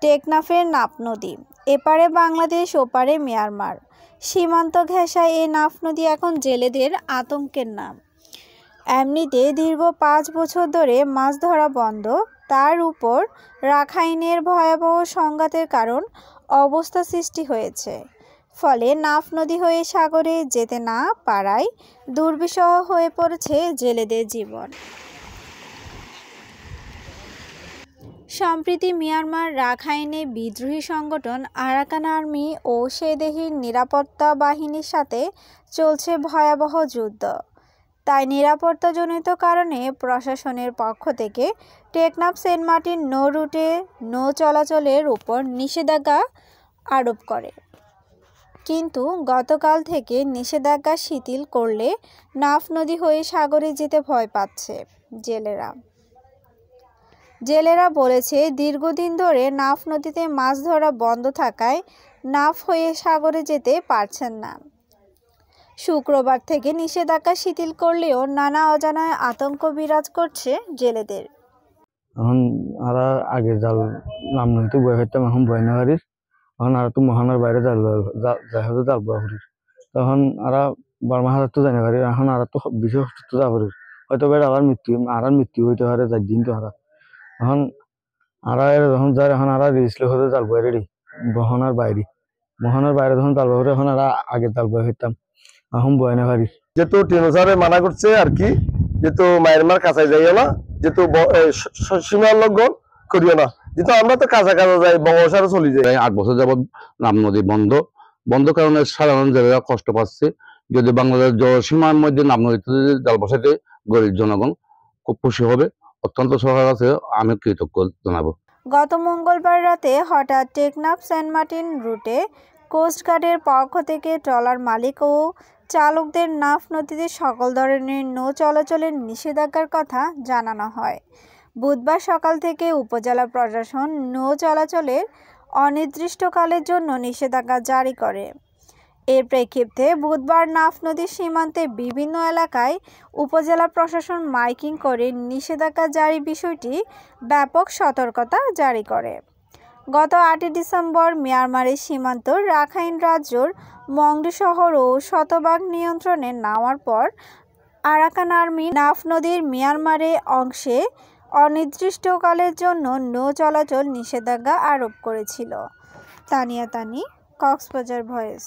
টেকনাফের নাফ নদী, এপারে বাংলাদেশ ওপারে মিয়ানমার। সীমান্ত ঘেঁষা এই নাফ নদী এখন জেলেদের আতঙ্কের নাম। এমনিতে দীর্ঘ 5 বছর ধরে মাছ ধরা বন্ধ, তার উপর রাখাইনের ভয়াবহ সংঘাতের কারণ অবস্থা সৃষ্টি হয়েছে। ফলে নাফ নদী হয়ে সাগরে যেতে না পারায় দুর্বিষহ হয়ে পড়েছে জেলেদের জীবন। সম্প্রতি মিয়ানমার রাখাইনে বিদ্রোহী সংগঠন আরাকান আর্মি ও সেদেশির নিরাপত্তা বাহিনীর সাথে চলছে ভয়াবহ যুদ্ধ। তাই নিরাপত্তাজনিত কারণে প্রশাসনের পক্ষ থেকে টেকনাফ সেন্ট মার্টিন নৌ রুটে নৌ চলাচলের উপর নিষেধাজ্ঞা আরোপ করে। কিন্তু গতকাল থেকে নিষেধাজ্ঞা শিথিল করলে নাফ নদী হয়ে সাগরে যেতে ভয় পাচ্ছে জেলেরা বলেছে, দীর্ঘদিন ধরে নাফ নদীতে মাছ ধরা বন্ধ থাকায় নাফ হয়ে সাগরে যেতে পারছেন না। শুক্রবার থেকে নিষেধাজ্ঞা শিথিল করলেও নানা অজানায় আতঙ্ক বিরাজ করছে জেলেদের। এখন আরা আগে জাল নাম নইতে বয়ে হইতাম, এখন বয় না পারিস। এখন আর তো মহানার বাইরে জাল বয় করিস, তখন আরা বারমা হাজার তো জানি পারি। এখন আর তো বেশি অসুস্থ যা পারিস, হয়তো বাইরে আবার মৃত্যু হইতে পারে 4 দিন তো হারা। এখন আরা যখন যায়, এখন আরা রেজিস্ট্রি হতে জাল বয় রেডি মহানার বাইরে যখন জাল বয়, এখন আরা আগে জাল বয় হইতাম, এখন বয় না পারিস। যেহেতু টিনোসারে মানা করছে আর কি, যেহেতু মায়ানমার কাছাই যাইও না, যেহেতু সীমার লঙ্ঘন করিও না, যেহেতু আমরা তো কাছা যাই বঙ্গোপসাগরে চলে যাই। 8 বছর যাবৎ নাম নদী বন্ধ কারণে সাধারণ জেলেরা কষ্ট পাচ্ছে। যদি বাংলাদেশ সীমার মধ্যে নাম নদীতে জাল বসাতে গরিব জনগণ খুব খুশি হবে। অত্যন্ত সরকার কাছে আমি কৃতজ্ঞ জানাবো। গত মঙ্গলবার রাতে হঠাৎ টেকনাফ সেন্ট মার্টিন রুটে কোস্টগার্ডের পক্ষ থেকে ট্রলার মালিক ও চালকদের নাফ নদীতে সকল ধরনের নৌ চলাচলের নিষেধাজ্ঞার কথা জানানো হয়। বুধবার সকাল থেকে উপজেলা প্রশাসন নৌ চলাচলের অনির্দিষ্টকালের জন্য নিষেধাজ্ঞা জারি করে। এর প্রেক্ষিতে বুধবার নাফ নদীর সীমান্তে বিভিন্ন এলাকায় উপজেলা প্রশাসন মাইকিং করে নিষেধাজ্ঞা জারি বিষয়টি ব্যাপক সতর্কতা জারি করে। গত 8 ডিসেম্বর মিয়ানমারের সীমান্ত রাখাইন রাজ্যর মংডু শহর ও শতভাগ নিয়ন্ত্রণে নেওয়ার পর আরাকান আর্মি নাফ নদীর মিয়ানমারের অংশে অনির্দিষ্টকালের জন্য নৌ চলাচল নিষেধাজ্ঞা আরোপ করেছিল। তানিয়া তানি, কক্সবাজার ভয়েস।